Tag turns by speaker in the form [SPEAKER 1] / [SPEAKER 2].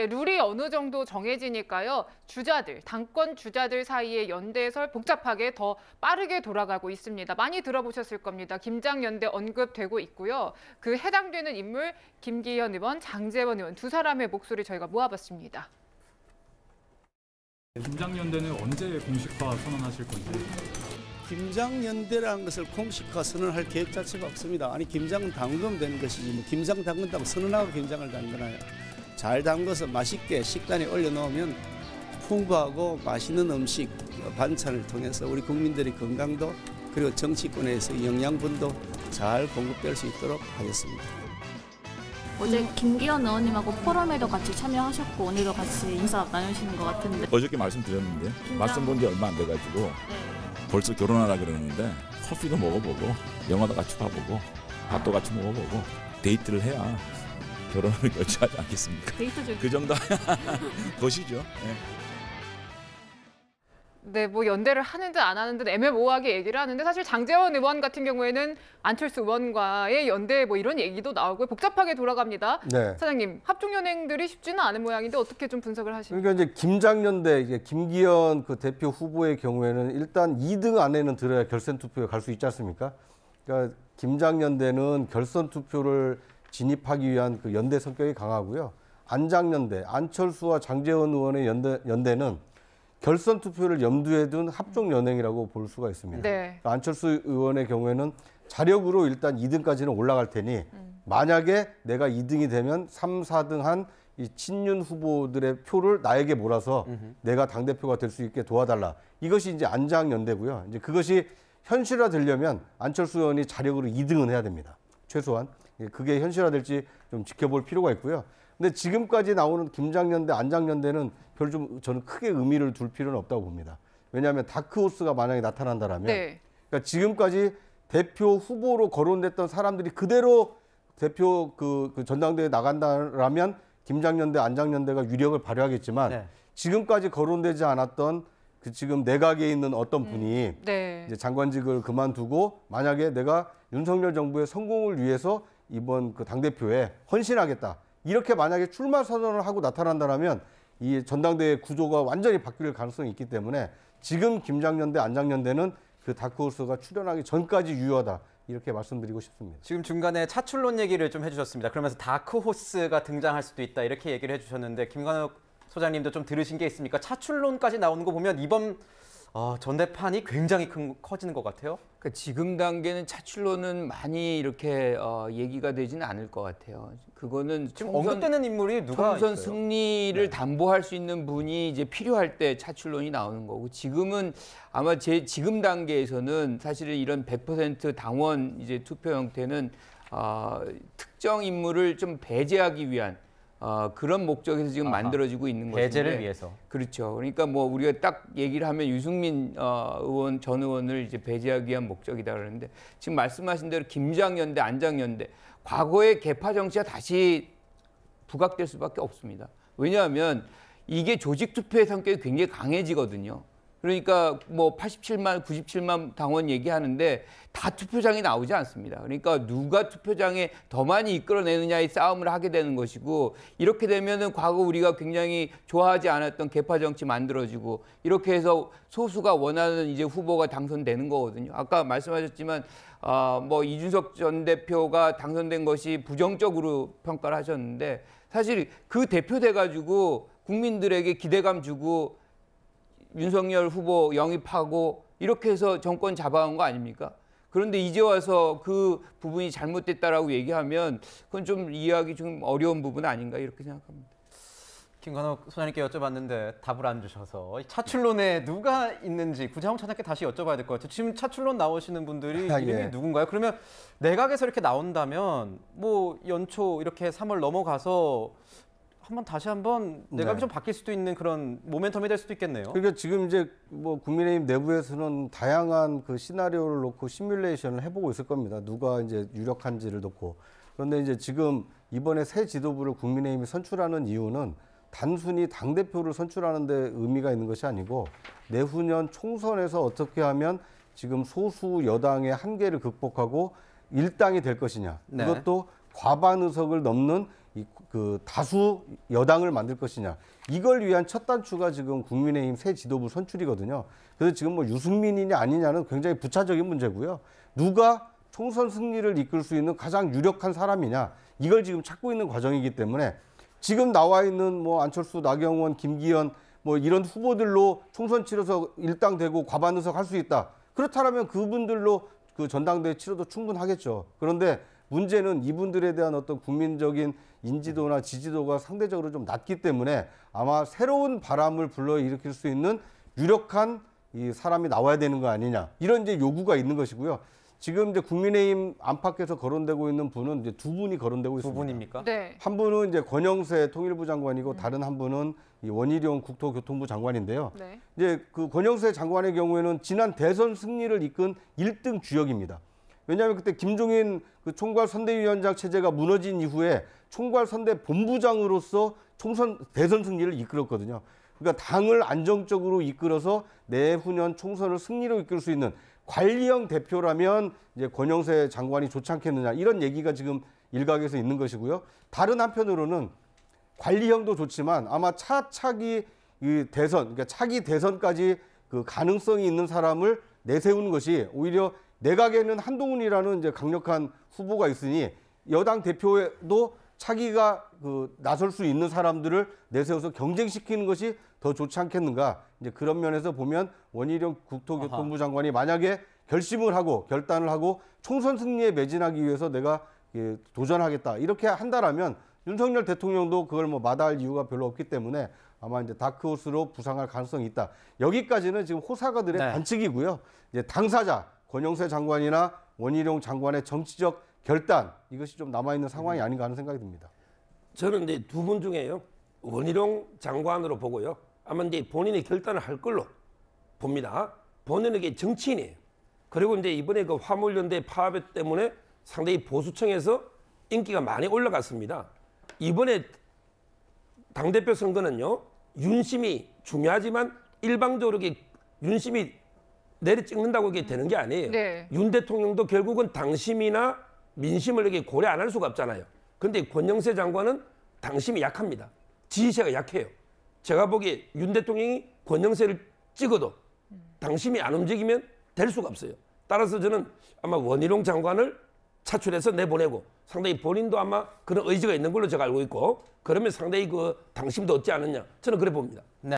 [SPEAKER 1] 네, 룰이 어느 정도 정해지니까요. 주자들, 당권 주자들 사이의 연대 해설 복잡하게 더 빠르게 돌아가고 있습니다. 많이 들어보셨을 겁니다. 김장연대 언급되고 있고요. 그 해당되는 인물 김기현 의원, 장제원 의원 두 사람의 목소리 저희가 모아봤습니다.
[SPEAKER 2] 김장연대는 언제 공식화 선언하실 건지?
[SPEAKER 3] 김장연대라는 것을 공식화 선언할 계획 자체가 없습니다. 아니 김장은 담그면 되는 것이지 뭐 김장 담근다고 선언하고 김장을 담그나요? 잘 담궈서 맛있게 식단에 올려놓으면 풍부하고 맛있는 음식, 반찬을 통해서 우리 국민들의 건강도 그리고 정치권에서 영양분도 잘 공급될 수 있도록 하겠습니다.
[SPEAKER 4] 어제 김기현 의원님하고 포럼에도 같이 참여하셨고 오늘도 같이 인사 나누시는 것 같은데
[SPEAKER 5] 어저께 말씀드렸는데 말씀 본 지 얼마 안 돼가지고 벌써 결혼하라 그러는데 커피도 먹어보고 영화도 같이 봐보고 밥도 같이 먹어보고 데이트를 해야 결혼을 결정하지 않겠습니까?
[SPEAKER 4] 데이트 중.
[SPEAKER 5] 그 정도 것이죠. 네.
[SPEAKER 1] 네, 뭐 연대를 하는 듯 안 하는 듯 애매모호하게 얘기를 하는데 사실 장제원 의원 같은 경우에는 안철수 의원과의 연대 뭐 이런 얘기도 나오고 복잡하게 돌아갑니다.
[SPEAKER 6] 네.
[SPEAKER 1] 사장님, 합종연행들이 쉽지는 않은 모양인데 어떻게 좀 분석을 하십니까?
[SPEAKER 6] 그러니까 이제 김장연대 이제 김기현 그 대표 후보의 경우에는 일단 2등 안에는 들어야 결선 투표에 갈 수 있지 않습니까? 그러니까 김장연대는 결선 투표를 진입하기 위한 그 연대 성격이 강하고요. 안장연대, 안철수와 장제원 의원의 연대는 결선 투표를 염두에 둔 합종 연행이라고 볼 수가 있습니다.
[SPEAKER 1] 네.
[SPEAKER 6] 안철수 의원의 경우에는 자력으로 일단 2등까지는 올라갈 테니 만약에 내가 2등이 되면 3, 4등 한 이 친윤 후보들의 표를 나에게 몰아서 내가 당대표가 될 수 있게 도와달라. 이것이 이제 안장연대고요. 이제 그것이 현실화되려면 안철수 의원이 자력으로 2등은 해야 됩니다. 최소한. 그게 현실화될지 좀 지켜볼 필요가 있고요. 근데 지금까지 나오는 김장연대, 안장연대는 별 좀 저는 크게 의미를 둘 필요는 없다고 봅니다. 왜냐하면 다크호스가 만약에 나타난다라면,
[SPEAKER 1] 네.
[SPEAKER 6] 그러니까 지금까지 대표 후보로 거론됐던 사람들이 그대로 대표 그 전당대회에 나간다라면 김장연대, 안장연대가 유력을 발휘하겠지만
[SPEAKER 7] 네.
[SPEAKER 6] 지금까지 거론되지 않았던 그 지금 내각에 있는 어떤 분이
[SPEAKER 1] 네.
[SPEAKER 6] 이제 장관직을 그만두고 만약에 내가 윤석열 정부의 성공을 위해서 이번 그 당대표에 헌신하겠다. 이렇게 만약에 출마 선언을 하고 나타난다면 이 전당대회 구조가 완전히 바뀔 가능성이 있기 때문에 지금 김장연대, 안장연대는 그 다크호스가 출현하기 전까지 유효하다. 이렇게 말씀드리고 싶습니다.
[SPEAKER 7] 지금 중간에 차출론 얘기를 좀 해주셨습니다. 그러면서 다크호스가 등장할 수도 있다 이렇게 얘기를 해주셨는데 김관욱 소장님도 좀 들으신 게 있습니까? 차출론까지 나오는 거 보면 이번 전대판이 굉장히 커지는 것 같아요.
[SPEAKER 8] 그러니까 지금 단계는 차출론은 많이 이렇게 얘기가 되지는 않을 것 같아요. 그거는
[SPEAKER 7] 지금 언급되는 인물이 누가
[SPEAKER 8] 총선
[SPEAKER 7] 있어요?
[SPEAKER 8] 승리를
[SPEAKER 7] 네.
[SPEAKER 8] 담보할 수 있는 분이 이제 필요할 때 차출론이 나오는 거고 지금은 아마 지금 단계에서는 사실은 이런 100% 당원 이제 투표 형태는 특정 인물을 좀 배제하기 위한 그런 목적에서 지금 만들어지고 있는 것인데
[SPEAKER 7] 배제를 위해서.
[SPEAKER 8] 그렇죠. 그러니까 뭐 우리가 딱 얘기를 하면 유승민 의원 전 의원을 이제 배제하기 위한 목적이다 그러는데 지금 말씀하신 대로 김장연대, 안장연대 과거의 계파 정치가 다시 부각될 수밖에 없습니다. 왜냐하면 이게 조직 투표의 성격이 굉장히 강해지거든요. 그러니까 뭐 87만, 97만 당원 얘기하는데 다 투표장에 나오지 않습니다. 그러니까 누가 투표장에 더 많이 이끌어내느냐의 싸움을 하게 되는 것이고 이렇게 되면은 과거 우리가 굉장히 좋아하지 않았던 계파 정치 만들어지고 이렇게 해서 소수가 원하는 이제 후보가 당선되는 거거든요. 아까 말씀하셨지만 뭐 이준석 전 대표가 당선된 것이 부정적으로 평가를 하셨는데 사실 그 대표돼 가지고 국민들에게 기대감 주고 윤석열 후보 영입하고 이렇게 해서 정권 잡아온 거 아닙니까? 그런데 이제 와서 그 부분이 잘못됐다라고 얘기하면 그건 좀 이해하기 좀 어려운 부분 아닌가 이렇게 생각합니다.
[SPEAKER 7] 김관욱 소장님께 여쭤봤는데 답을 안 주셔서 차출론에 누가 있는지 구자홍 차장께 다시 여쭤봐야 될 것 같아요. 지금 차출론 나오시는 분들이 이름이 누군가요? 그러면 내각에서 이렇게 나온다면 뭐 연초 이렇게 3월 넘어가서 다시 한번 내각이 좀 바뀔 수도 있는 그런 모멘텀이 될 수도 있겠네요.
[SPEAKER 6] 그러니까 지금 이제 뭐 국민의힘 내부에서는 다양한 그 시나리오를 놓고 시뮬레이션을 해보고 있을 겁니다. 누가 이제 유력한지를 놓고. 그런데 이제 지금 이번에 새 지도부를 국민의힘이 선출하는 이유는 단순히 당대표를 선출하는 데 의미가 있는 것이 아니고 내후년 총선에서 어떻게 하면 지금 소수 여당의 한계를 극복하고 일당이 될 것이냐.
[SPEAKER 7] 네.
[SPEAKER 6] 이것도 과반 의석을 넘는 그 다수 여당을 만들 것이냐. 이걸 위한 첫 단추가 지금 국민의힘 새 지도부 선출이거든요. 그래서 지금 뭐 유승민이냐 아니냐는 굉장히 부차적인 문제고요. 누가 총선 승리를 이끌 수 있는 가장 유력한 사람이냐. 이걸 지금 찾고 있는 과정이기 때문에 지금 나와 있는 뭐 안철수, 나경원, 김기현 뭐 이런 후보들로 총선 치러서 일당되고 과반 의석 할 수 있다. 그렇다면 그분들로 그 전당대회 치러도 충분하겠죠. 그런데 문제는 이분들에 대한 어떤 국민적인 인지도나 지지도가 상대적으로 좀 낮기 때문에 아마 새로운 바람을 불러일으킬 수 있는 유력한 이 사람이 나와야 되는 거 아니냐. 이런 이제 요구가 있는 것이고요. 지금 이제 국민의힘 안팎에서 거론되고 있는 분은 이제 두 분이 거론되고 있습니다.
[SPEAKER 7] 두 분입니까?
[SPEAKER 1] 네.
[SPEAKER 6] 한 분은 이제 권영세 통일부 장관이고 다른 한 분은 이 원희룡 국토교통부 장관인데요.
[SPEAKER 1] 네.
[SPEAKER 6] 이제 그 권영세 장관의 경우에는 지난 대선 승리를 이끈 1등 주역입니다. 왜냐하면 그때 김종인 그 총괄선대위원장 체제가 무너진 이후에 총괄선대본부장으로서 대선 승리를 이끌었거든요. 그러니까 당을 안정적으로 이끌어서 내후년 총선을 승리로 이끌 수 있는 관리형 대표라면 이제 권영세 장관이 좋지 않겠느냐 이런 얘기가 지금 일각에서 있는 것이고요. 다른 한편으로는 관리형도 좋지만 아마 차기 이 대선, 그러니까 차기 대선까지 그 가능성이 있는 사람을 내세우는 것이 오히려 내각에는 한동훈이라는 이제 강력한 후보가 있으니 여당 대표에도 차기가 그 나설 수 있는 사람들을 내세워서 경쟁시키는 것이 더 좋지 않겠는가. 이제 그런 면에서 보면 원희룡 국토교통부 장관이 만약에 결심을 하고 결단을 하고 총선 승리에 매진하기 위해서 내가 도전하겠다 이렇게 한다라면 윤석열 대통령도 그걸 뭐 마다할 이유가 별로 없기 때문에 아마 이제 다크호스로 부상할 가능성이 있다. 여기까지는 지금 호사가들의 관측이고요. 이제 당사자 권영세 장관이나 원희룡 장관의 정치적 결단 이것이 좀 남아 있는 상황이 아닌가 하는 생각이 듭니다.
[SPEAKER 9] 저는 이제 두 분 중에요. 원희룡 장관으로 보고요. 아마 이제 본인이 결단을 할 걸로 봅니다. 본인에게 정치인이에요. 그리고 이제 이번에 그 화물연대 파업 때문에 상당히 보수층에서 인기가 많이 올라갔습니다. 이번에 당대표 선거는요. 윤심이 중요하지만 일방적으로 윤심이 내리 찍는다고 이게 되는 게 아니에요.
[SPEAKER 1] 네.
[SPEAKER 9] 윤 대통령도 결국은 당심이나 민심을 이렇게 고려 안 할 수가 없잖아요. 그런데 권영세 장관은 당심이 약합니다. 지지세가 약해요. 제가 보기에 윤 대통령이 권영세를 찍어도 당심이 안 움직이면 될 수가 없어요. 따라서 저는 아마 원희룡 장관을 차출해서 내보내고 상당히 본인도 아마 그런 의지가 있는 걸로 제가 알고 있고 그러면 상당히 그 당심도 얻지 않느냐 저는 그래 봅니다.
[SPEAKER 7] 네.